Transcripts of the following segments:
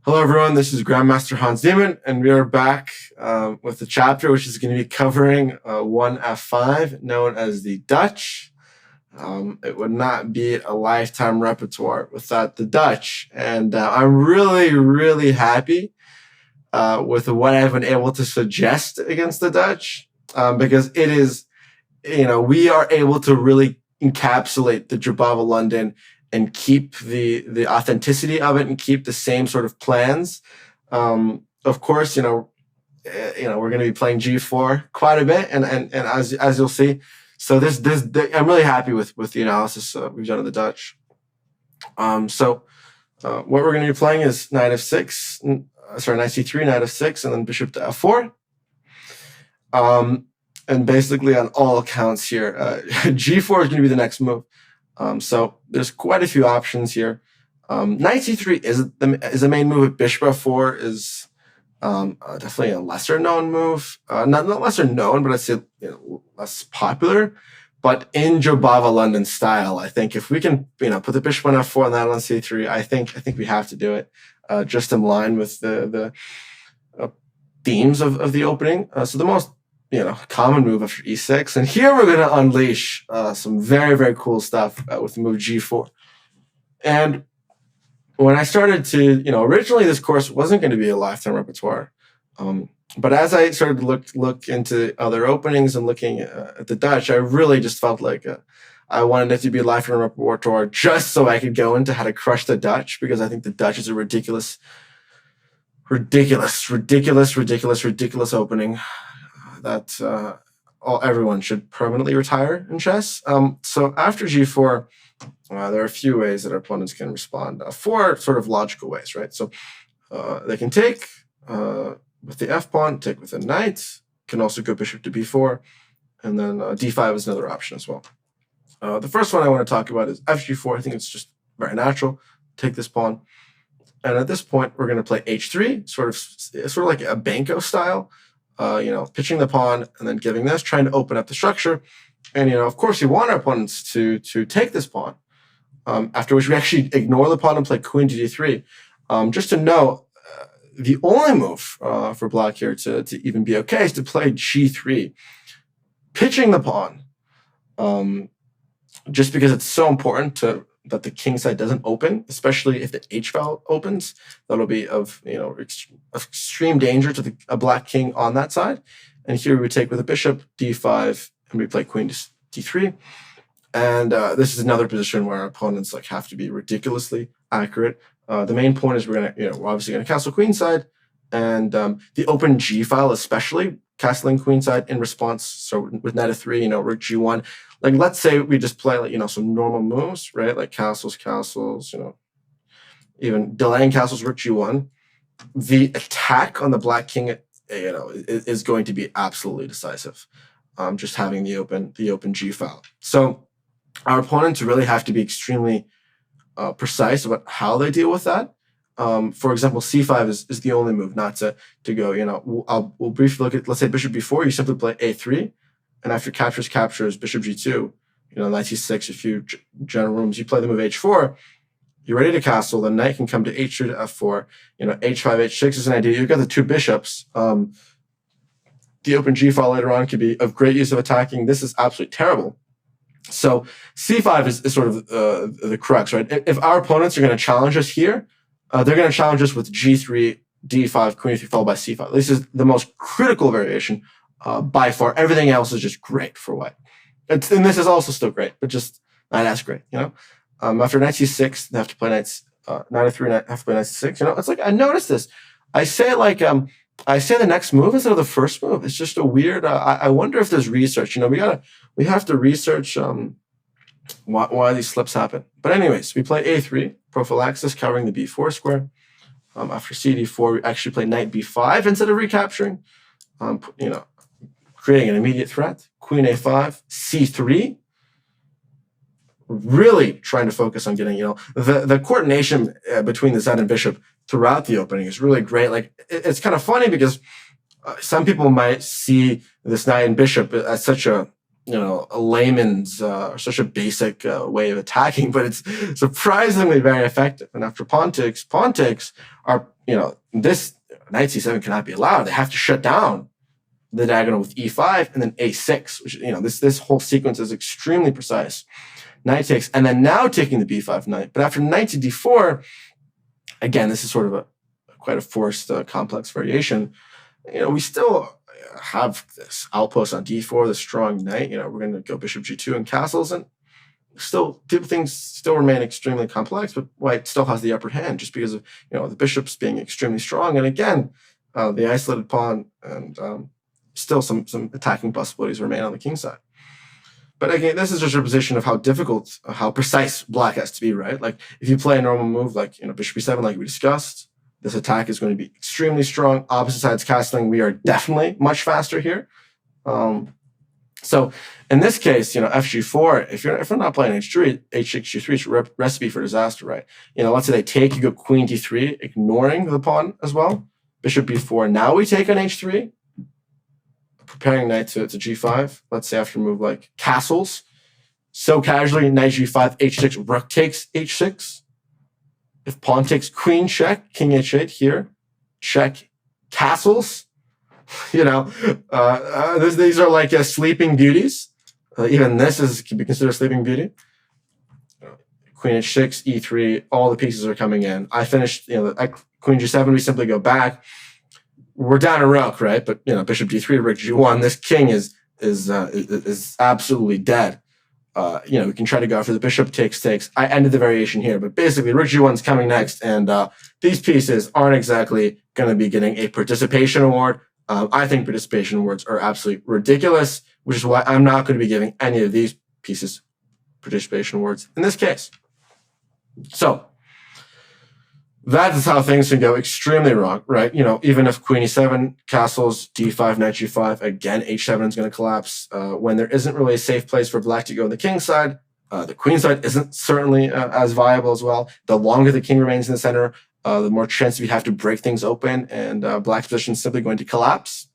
Hello, everyone. This is Grandmaster Hans Niemann, and we are back with a chapter which is going to be covering one F5, known as the Dutch. It would not be a lifetime repertoire without the Dutch, and I'm really, really happy with what I've been able to suggest against the Dutch, because it is, we are able to really encapsulate the Jobava London and keep the authenticity of it and keep the same sort of plans. Of course, we're going to be playing G4 quite a bit, and as you'll see. So I'm really happy with the analysis we've done of the Dutch. So what we're going to be playing is knight f6, knight c3, knight f6, and then bishop to f4. And basically on all accounts here, G4 is going to be the next move. So there's quite a few options here. Knight c3 is the main move. Bishop f4 is definitely a lesser known move. Not lesser known, but I'd say less popular. But in Jobava London style, I think if we can put the bishop on f4 and that on c3, I think we have to do it, just in line with the themes of the opening. So the most common move after e6, and here we're going to unleash some very, very cool stuff with the move g4. And when I started to, originally this course wasn't going to be a lifetime repertoire, but as I started to look into other openings and looking at the Dutch, I really just felt like I wanted it to be a lifetime repertoire just so I could go into how to crush the Dutch, because I think the Dutch is a ridiculous opening that everyone should permanently retire in chess. So after g4, there are a few ways that our opponents can respond. Four sort of logical ways, right? So they can take with the f pawn, take with the knight, can also go bishop to b4, and then d5 is another option as well. The first one I want to talk about is fg4. I think it's just very natural. Take this pawn, and at this point we're going to play h3, sort of like a Banco style. Pitching the pawn and then giving this, trying to open up the structure. And, of course, we want our opponents to take this pawn, after which we actually ignore the pawn and play queen to d3. Just to know, the only move for black here to even be okay is to play g3, pitching the pawn, just because it's so important that the king side doesn't open, especially if the h file opens. That'll be of extreme danger to a black king on that side. And here we would take with a bishop d5, and we play queen to d3. And this is another position where our opponents have to be ridiculously accurate. The main point is we're obviously gonna castle queenside, and the open g file especially castling queenside in response. So with knight f3, rook g1. Like, let's say we just play some normal moves, right? Like castles, even delaying castles, rook g1. The attack on the black king, is going to be absolutely decisive. Just having the open g file. So our opponents really have to be extremely precise about how they deal with that. For example, c5 is the only move not to go. We'll briefly look at, let's say bishop b4. You simply play a3. And after captures bishop g2, knight c6, a few general rooms, you play the move h4, you're ready to castle, the knight can come to h3 to f4, h5, h6 is an idea. You've got the two bishops. The open g file later on could be of great use of attacking. This is absolutely terrible. So c5 is sort of the crux, right? If our opponents are going to challenge us here, they're going to challenge us with g3, d5, queen e3 followed by c5. This is the most critical variation. By far, everything else is just great for white. And this is also still great, but just not as great, After knight c6, they have to play knight f3, have to play knight c6. It's like, I noticed this. I say the next move instead of the first move. It's just a weird. I wonder if there's research. We have to research why these slips happen. But anyways, we play a3, prophylaxis, covering the b4 square. After cd4, we actually play knight b5 instead of recapturing. Creating an immediate threat. Queen a5, c3. Really trying to focus on getting, the coordination between the z and bishop throughout the opening is really great. Like, it's kind of funny because some people might see this knight and bishop as such a layman's such a basic way of attacking, but it's surprisingly very effective. And after pawn takes, our this knight c7 cannot be allowed. They have to shut down the diagonal with e5 and then a6, which, this whole sequence is extremely precise. Knight takes, and then now taking the b5 knight. But after knight to d4, again, this is sort of quite a forced complex variation. We still have this outpost on d4, the strong knight. We're going to go bishop g2 and castles, and still things still remain extremely complex, but white still has the upper hand just because of the bishops being extremely strong, and again the isolated pawn, and still some attacking possibilities remain on the king side. But again, this is just a position of how difficult, how precise black has to be, right? Like if you play a normal move like bishop b7, like we discussed, this attack is going to be extremely strong. Opposite sides castling, we are definitely much faster here. So in this case, fg4, if you're not playing h3, h6, g3, it's a recipe for disaster, right? Let's say they take, you go queen d3, ignoring the pawn as well. Bishop b4. Now we take on h3, preparing knight to g5. Let's say after a move like castles. So casually, knight g5, h6, rook takes h6. If pawn takes queen check, king h8 here, check, castles. These are like sleeping beauties. Even this can be considered a sleeping beauty. Queen h6, e3, all the pieces are coming in. I finished, queen g7, we simply go back. We're down a rook, right? But bishop d3, rook g1. This king is absolutely dead. We can try to go after the bishop takes. I ended the variation here, but basically rook g1's coming next, and these pieces aren't exactly going to be getting a participation award. I think participation awards are absolutely ridiculous, which is why I'm not going to be giving any of these pieces participation awards in this case. So that is how things can go extremely wrong, right? Even if queen e7, castles, d5, knight g5, again, h7 is going to collapse. When there isn't really a safe place for black to go on the king side, the queen side isn't certainly as viable as well. The longer the king remains in the center, the more chance we have to break things open, and black's position is simply going to collapse.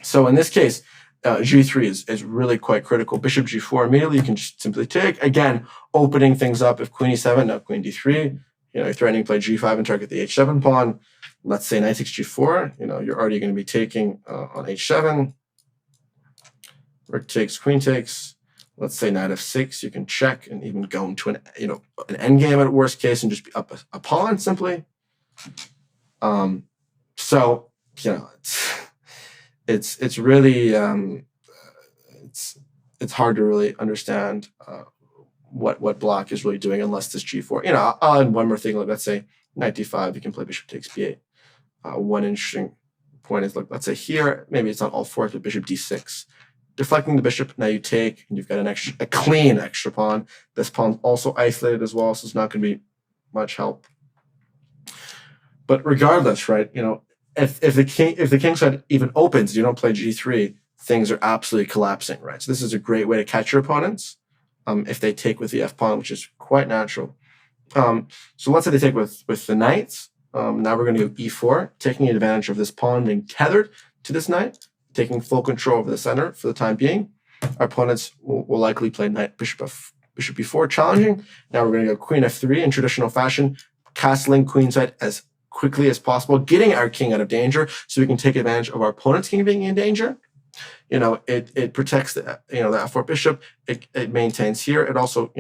So in this case, g3 is really quite critical. Bishop g4, immediately you can just simply take, again, opening things up. If queen e7, now queen d3, you're threatening to play g5 and target the h7 pawn. Let's say knight takes g4, you're already going to be taking on h7. Rook takes, queen takes. Let's say knight f6, you can check and even go into an endgame at worst case and just be up a pawn simply. So it's really it's hard to really understand what black is really doing unless this g4. I'll add one more thing. Let's say knight d5, you can play bishop takes b8. One interesting point is, let's say here, maybe it's not all fours, but bishop d6. Deflecting the bishop, now you take, and you've got a clean extra pawn. This pawn's also isolated as well, so it's not going to be much help. But regardless, right? If the king side even opens, you don't play g3, things are absolutely collapsing, right? So this is a great way to catch your opponents if they take with the f pawn, which is quite natural. So let's say they take with the knights. Now we're going to go e4, taking advantage of this pawn being tethered to this knight, taking full control over the center for the time being. Our opponents will likely play knight bishop b4, challenging. Now we're going to go queen f3 in traditional fashion, castling queenside as quickly as possible, getting our king out of danger so we can take advantage of our opponent's king being in danger. It protects the the f4 bishop. It maintains here. It also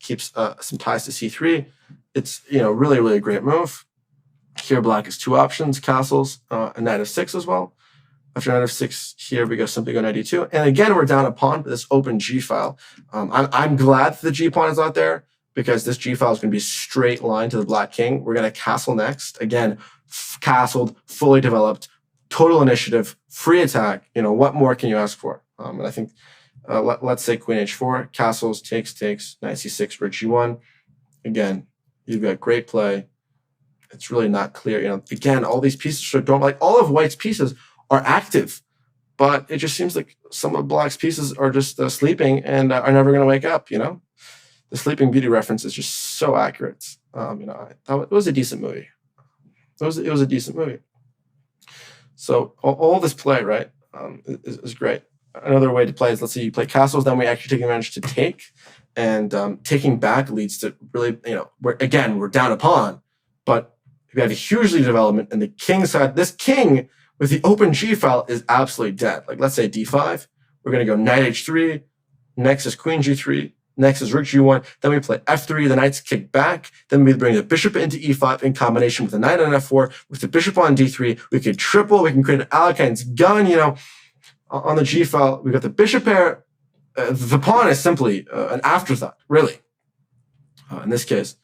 keeps some ties to c3. It's really, really a great move. Here black has two options, castles and knight f6 as well. After knight f6 here, we simply go knight e2. And again, we're down a pawn to this open g file. I'm glad the g pawn is out there, because this g file is going to be straight line to the black king. We're going to castle next. Again, castled, fully developed, total initiative, free attack. What more can you ask for? And I think, let's say queen h4, castles, takes, knight c6, rook g1. Again, you've got great play. It's really not clear. Again, all these pieces don't all of white's pieces are active, but it just seems like some of black's pieces are just sleeping and are never going to wake up. The Sleeping Beauty reference is just so accurate. It was a decent movie. It was a decent movie. So all this play, right, is great. Another way to play is, let's say you play castles, then we actually take advantage to take, and taking back leads to really, we're down a pawn, but we have a huge lead development, and the king side, this king with the open G file is absolutely dead. Like let's say D5, we're going to go knight H3, next is queen G3, next is rook G1, then we play F3, the knight's kicked back, then we bring the bishop into E5 in combination with the knight on F4, with the bishop on D3, we could triple, we can create an Alekhaine's gun, you know, on the G file, we've got the bishop pair, the pawn is simply an afterthought, really. In this case,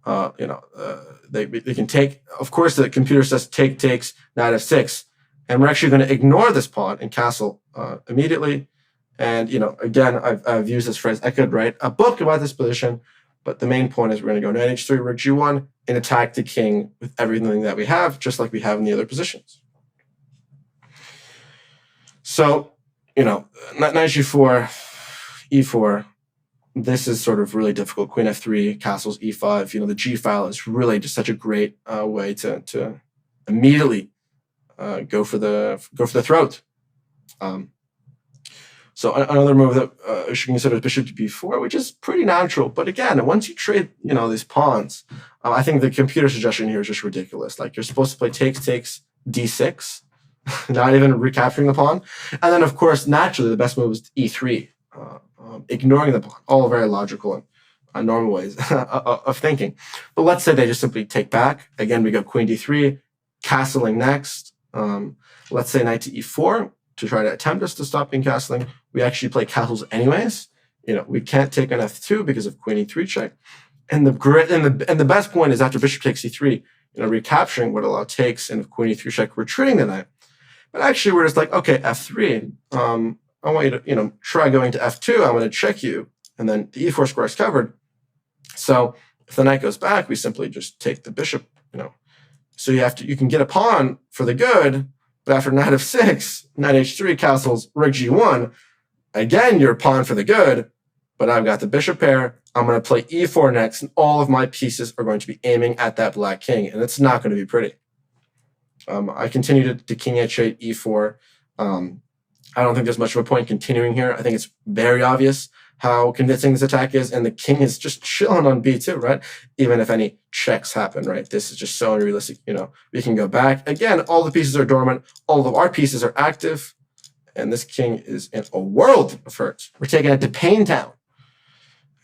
you know, they can take, of course, the computer says take takes, knight F6, and we're actually going to ignore this pawn and castle immediately. And, you know, again, I've used this phrase. I could write a book about this position, but the main point is we're going to go knight H3, rook G1, and attack the king with everything that we have, just like we have in the other positions. So, you know, knight G4, E4, this is sort of really difficult. Queen F3, castles E5. You know, the G file is really just such a great way to immediately go for the throat. So another move that you should consider is bishop to B4, which is pretty natural. But again, once you trade, you know, these pawns, I think the computer suggestion here is just ridiculous. Like you're supposed to play takes, D6, not even recapturing the pawn. And then, of course, naturally, the best move is E3. Ignoring the pawn, all very logical and normal ways of thinking. But let's say they just simply take back. Again, we go queen D3, castling next. Let's say knight to E4 to try to attempt us to stop in castling. We actually play castles anyways. You know, we can't take on F2 because of queen E3 check. And the best point is after bishop takes E3, you know, recapturing would allow takes, and if queen E3 check, retreating the knight. But actually, we're just like, okay, F3. I want you to, you know, try going to F2. I'm going to check you. And then the E4 square is covered. So if the knight goes back, we simply just take the bishop, you know. So you can get a pawn for the good, but after knight F6, knight H3 castles, rook G1, again, you're a pawn for the good, but I've got the bishop pair. I'm going to play E4 next, and all of my pieces are going to be aiming at that black king, and it's not going to be pretty. I continue to king H8, E4. I don't think there's much of a point continuing here. I think it's very obvious how convincing this attack is, and the king is just chilling on B2, right? Even if any checks happen, right? This is just so unrealistic. You know, we can go back. Again, all the pieces are dormant. All of our pieces are active, and this king is in a world of hurt. We're taking it to Pain Town,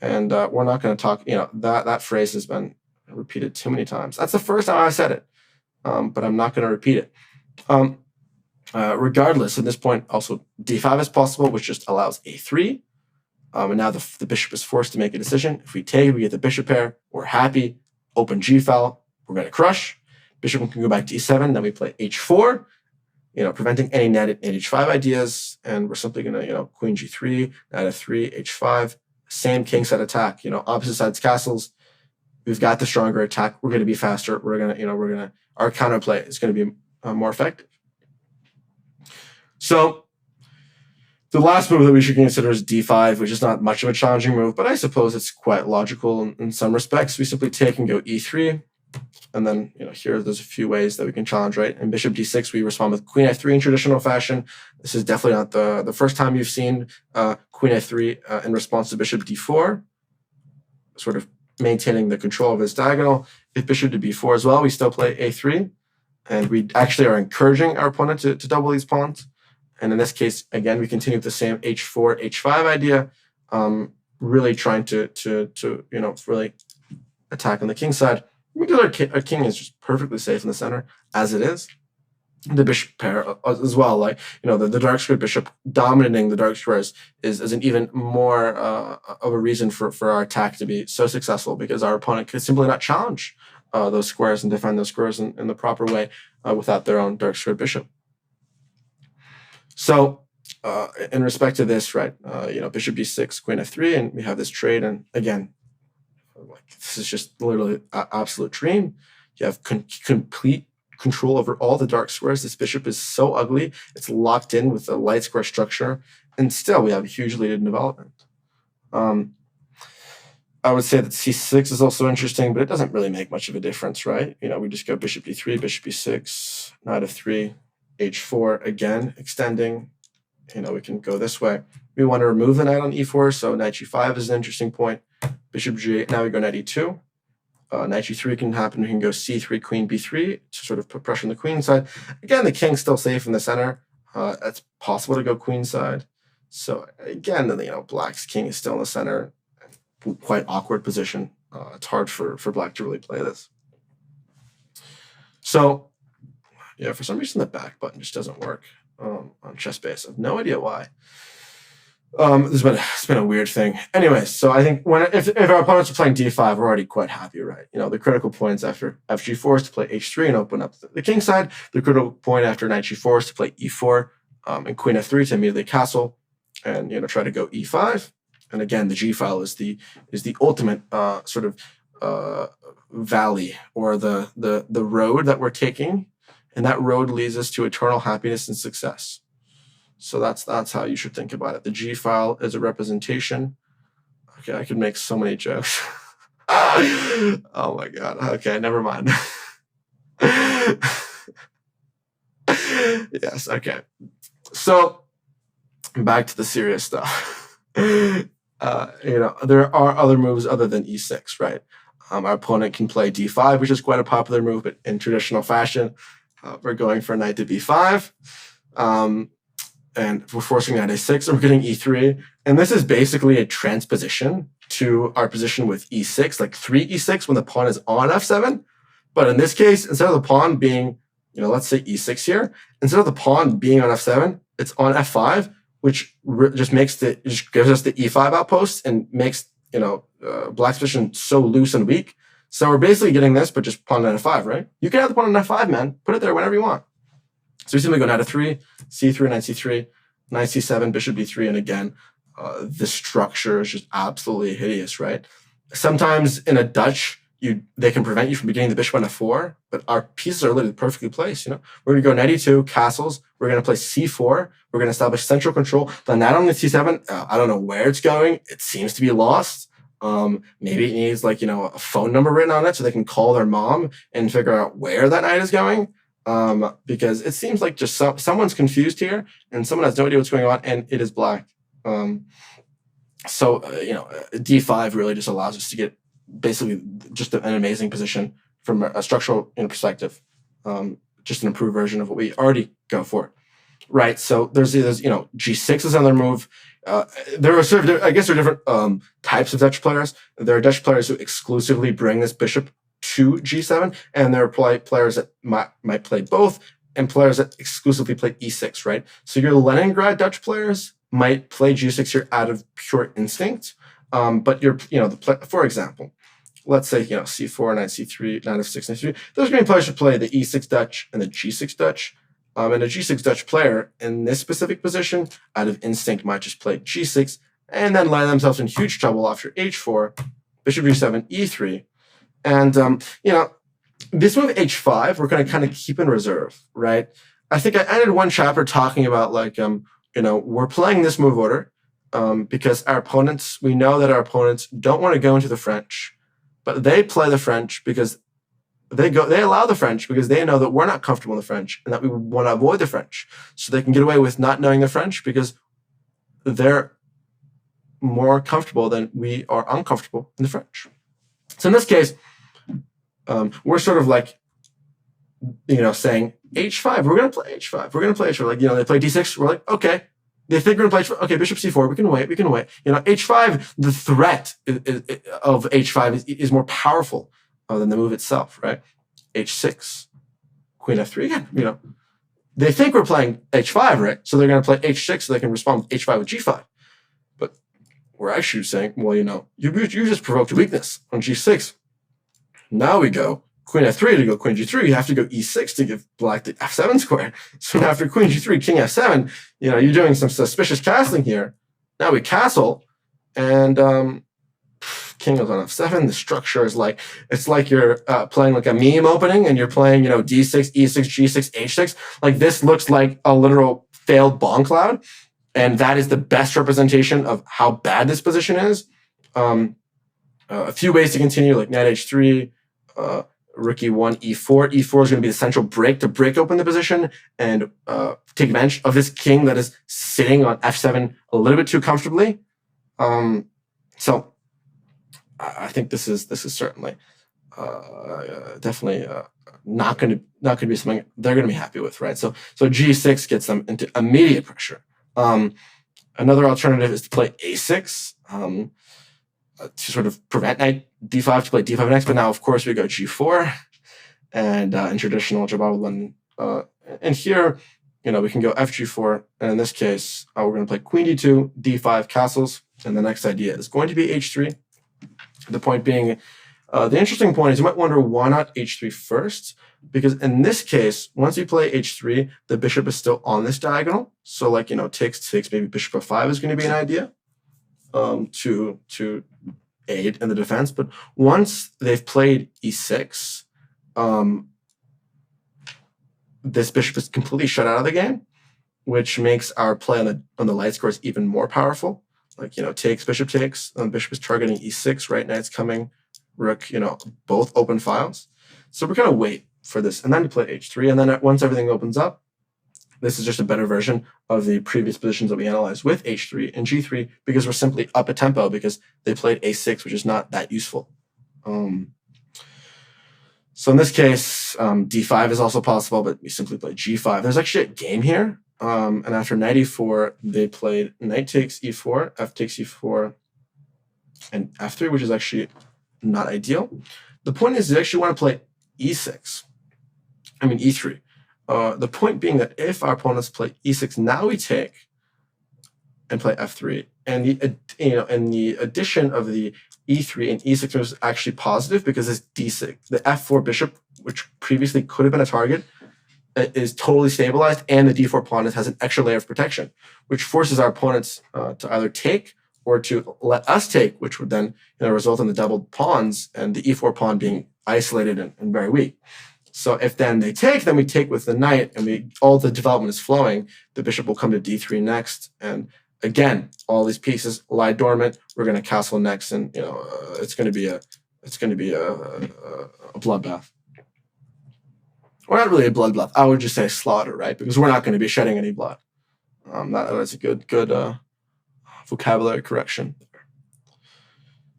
and we're not going to talk. You know, that phrase has been repeated too many times. That's the first time I said it, but I'm not going to repeat it. Regardless, at this point, also D5 is possible, which just allows A3. And now the bishop is forced to make a decision. If we take, we get the bishop pair. We're happy. Open G file. We're going to crush. Bishop can go back to E7. Then we play H4, you know, preventing any knight H5 ideas. And we're simply going to, you know, queen G3, knight F3, H5. Same kingside attack, you know, opposite sides castles. We've got the stronger attack. We're going to be faster. We're going to, you know, our counterplay is going to be more effective. So the last move that we should consider is D5, which is not much of a challenging move, but I suppose it's quite logical in some respects. We simply take and go E3, and then, you know, there's a few ways that we can challenge, right? In bishop D6, we respond with queen F3 in traditional fashion. This is definitely not the first time you've seen queen F3 in response to bishop D4, sort of maintaining the control of his diagonal. If bishop to B4 as well, we still play A3, and we actually are encouraging our opponent to double these pawns. And in this case, again, we continue with the same H4, H5 idea, really trying to you know, really attack on the king side. Because our king is just perfectly safe in the center, as it is. The bishop pair as well, like, you know, the dark squared bishop dominating the dark squares is an even more of a reason for our attack to be so successful, because our opponent could simply not challenge those squares and defend those squares in the proper way without their own dark squared bishop. So in respect to this, right, you know, bishop d6, queen f3, and we have this trade. And again, like, this is just literally an absolute dream. You have complete control over all the dark squares. This bishop is so ugly. It's locked in with a light square structure. And still, we have a huge lead in development. I would say that c6 is also interesting, but it doesn't really make much of a difference, right? You know, we just go bishop d3, bishop e6, knight f3, h4, again, extending. You know, we can go this way. We want to remove the knight on e4, so knight g5 is an interesting point. Bishop g8, now we go knight e2. Knight g3 can happen. We can go c3, queen b3 to sort of put pressure on the queen side. Again, the king's still safe in the center. It's possible to go queen side. So again, black's king is still in the center. Quite awkward position. It's hard for black to really play this. So yeah, for some reason the back button just doesn't work on chess base. I have no idea why. It's been a weird thing. Anyway, so I think if our opponents are playing d5, we're already quite happy, right? The critical points after fg4 is to play h3 and open up the king side. The critical point after knight g4 is to play e4 and queen f3 to immediately castle and try to go e5. And again, the g file is the ultimate sort of valley or the road that we're taking, and that road leads us to eternal happiness and success. So that's how you should think about it. The G file is a representation. Okay, I could make so many jokes. Oh my God. Okay, never mind. Yes, okay. So back to the serious stuff. There are other moves other than e6, right? Our opponent can play d5, which is quite a popular move, but in traditional fashion, we're going for knight to b5. And we're forcing knight a6, and we're getting e3. And this is basically a transposition to our position with e6, like 3e6 when the pawn is on f7. But in this case, instead of the pawn being, let's say e6 here, instead of the pawn being on f7, it's on f5, which just gives us the e5 outpost and makes, black's position so loose and weak. So we're basically getting this, but just pawn on f5, right? You can have the pawn on f5, man. Put it there whenever you want. So we simply go knight f3, c3, knight c3, knight c7, bishop d3, and again, the structure is just absolutely hideous, right? Sometimes in a Dutch, they can prevent you from getting the bishop on f4, but our pieces are literally perfectly placed. We're going to go knight e2, castles. We're going to play c4. We're going to establish central control. The knight on the c7, I don't know where it's going. It seems to be lost. Maybe it needs a phone number written on it so they can call their mom and figure out where that knight is going. Because it seems like just someone's confused here and someone has no idea what's going on, and it is black. D5 really just allows us to get basically just an amazing position from a structural perspective, just an improved version of what we already go for, right? So there's G6 is another move. There are different types of Dutch players. There are Dutch players who exclusively bring this bishop to G7, and there are players that might play both, and players that exclusively play E6, right? So your Leningrad Dutch players might play G6 here out of pure instinct, but for example, let's say C4, knight C3, knight F6, knight C3. There's going to be players who play the E6 Dutch and the G6 Dutch, and a G6 Dutch player in this specific position out of instinct might just play G6 and then land themselves in huge trouble after H4, bishop G7, E3. And, this move H5, we're going to kind of keep in reserve, right? I think I ended one chapter talking about we're playing this move order because we know that our opponents don't want to go into the French, but they play the French because they allow the French because they know that we're not comfortable in the French and that we want to avoid the French. So they can get away with not knowing the French because they're more comfortable than we are uncomfortable in the French. So in this case, we're sort of saying H5, we're going to play H5. We're going to play H5. They play D6. We're like, okay. They think we're going to play H5. Okay, bishop C4. We can wait. H5, the threat of H5 is more powerful than the move itself, right? H6, queen F3 again. They think we're playing H5, right? So they're going to play H6 so they can respond with H5 with G5. But we're actually saying, well, you just provoked a weakness on G6. Now we go queen F3 to go queen G3. You have to go E6 to give black the F7 square. So now after queen G3, king F7, you're doing some suspicious castling here. Now we castle, and king goes on F7. The structure is it's like you're playing like a meme opening, and you're playing D6, E6, G6, H6. This looks like a literal failed bomb cloud, and that is the best representation of how bad this position is. A few ways to continue, like knight H3. Rook E1, E4. E4 is going to be the central break to break open the position and take advantage of this king that is sitting on F7 a little bit too comfortably. So I think this is certainly definitely not going to be something they're going to be happy with, right? So G6 gets them into immediate pressure. Another alternative is to play A6 to sort of prevent knight D5 to play D5 next. But now, of course, we go G4, and in traditional Jabal and here, we can go FG4, and in this case, we're going to play Queen D2, D5 castles, and the next idea is going to be H3. The point being, the interesting point is you might wonder why not H3 first, because in this case, once you play H3, the bishop is still on this diagonal. So takes, maybe bishop F5 is going to be an idea to aid in the defense. But once they've played E6, this bishop is completely shut out of the game, which makes our play on the light scores even more powerful. Takes, bishop takes, bishop is targeting E6, right? Knight's coming, rook, both open files. So we're going to wait for this, and then to play H3, and then once everything opens up, this is just a better version of the previous positions that we analyzed with H3 and G3, because we're simply up a tempo because they played A6, which is not that useful. So in this case, D5 is also possible, but we simply play G5. There's actually a game here. And after knight E4, they played knight takes E4, F takes E4, and F3, which is actually not ideal. The point is they actually want to play E3. The point being that if our opponents play E6, now we take and play F3, and the addition of the E3 and E6 is actually positive because this D6, the F4 bishop, which previously could have been a target, is totally stabilized, and the D4 pawn has an extra layer of protection, which forces our opponents to either take or to let us take, which would then result in the doubled pawns and the E4 pawn being isolated and very weak. So if then they take, then we take with the knight, and all the development is flowing. The bishop will come to D3 next, and again, all these pieces lie dormant. We're going to castle next, and it's going to be a bloodbath. Well, not really a bloodbath. I would just say slaughter, right? Because we're not going to be shedding any blood. That's a good vocabulary correction.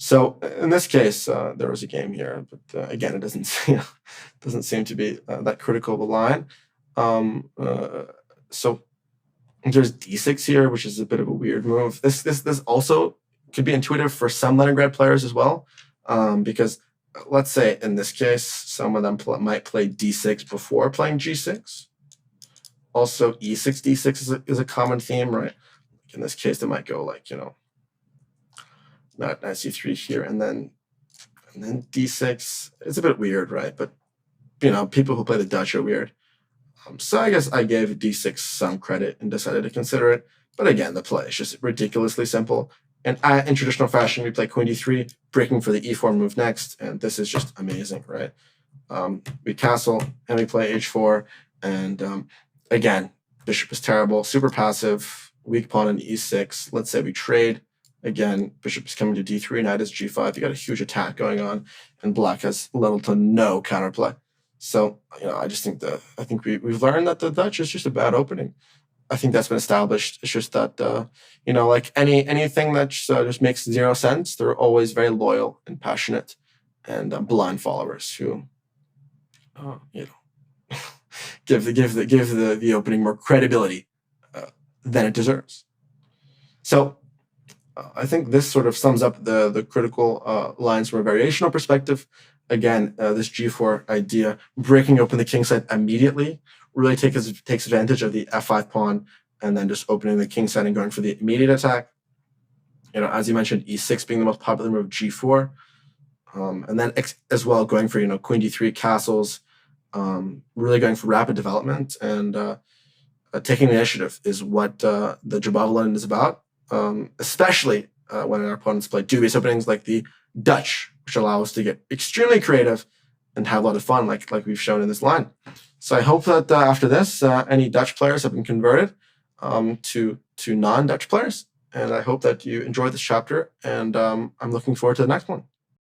So in this case, there was a game here, but again, it doesn't seem to be that critical of a line. So there's D6 here, which is a bit of a weird move. This also could be intuitive for some Leningrad players as well, because let's say in this case, some of them might play D6 before playing G6. Also, E6, D6 is a common theme, right? In this case, they might go knight C3 here, and then D6. It's a bit weird, right? But people who play the Dutch are weird. So I guess I gave D6 some credit and decided to consider it. But again, the play is just ridiculously simple. And in traditional fashion, we play Queen D3, breaking for the E4 move next, and this is just amazing, right? We castle and we play H4, and again, bishop is terrible, super passive, weak pawn in E6. Let's say we trade. Again, bishop is coming to D3, knight is G5. You got a huge attack going on, and black has little to no counterplay. So I think we've learned that the Dutch is just a bad opening. I think that's been established. It's just that like anything that just makes zero sense, they're always very loyal and passionate and blind followers who give the opening more credibility than it deserves. So I think this sort of sums up the critical lines from a variational perspective. Again, this G4 idea, breaking open the kingside immediately, really takes advantage of the F5 pawn, and then just opening the kingside and going for the immediate attack. As you mentioned, E6 being the most popular move, G4, and then as well going for Queen D3 castles, really going for rapid development, and taking the initiative is what the Jabal is about. Especially when our opponents play dubious openings like the Dutch, which allow us to get extremely creative and have a lot of fun, like we've shown in this line. So I hope that after this, any Dutch players have been converted to non-Dutch players, and I hope that you enjoyed this chapter, and I'm looking forward to the next one.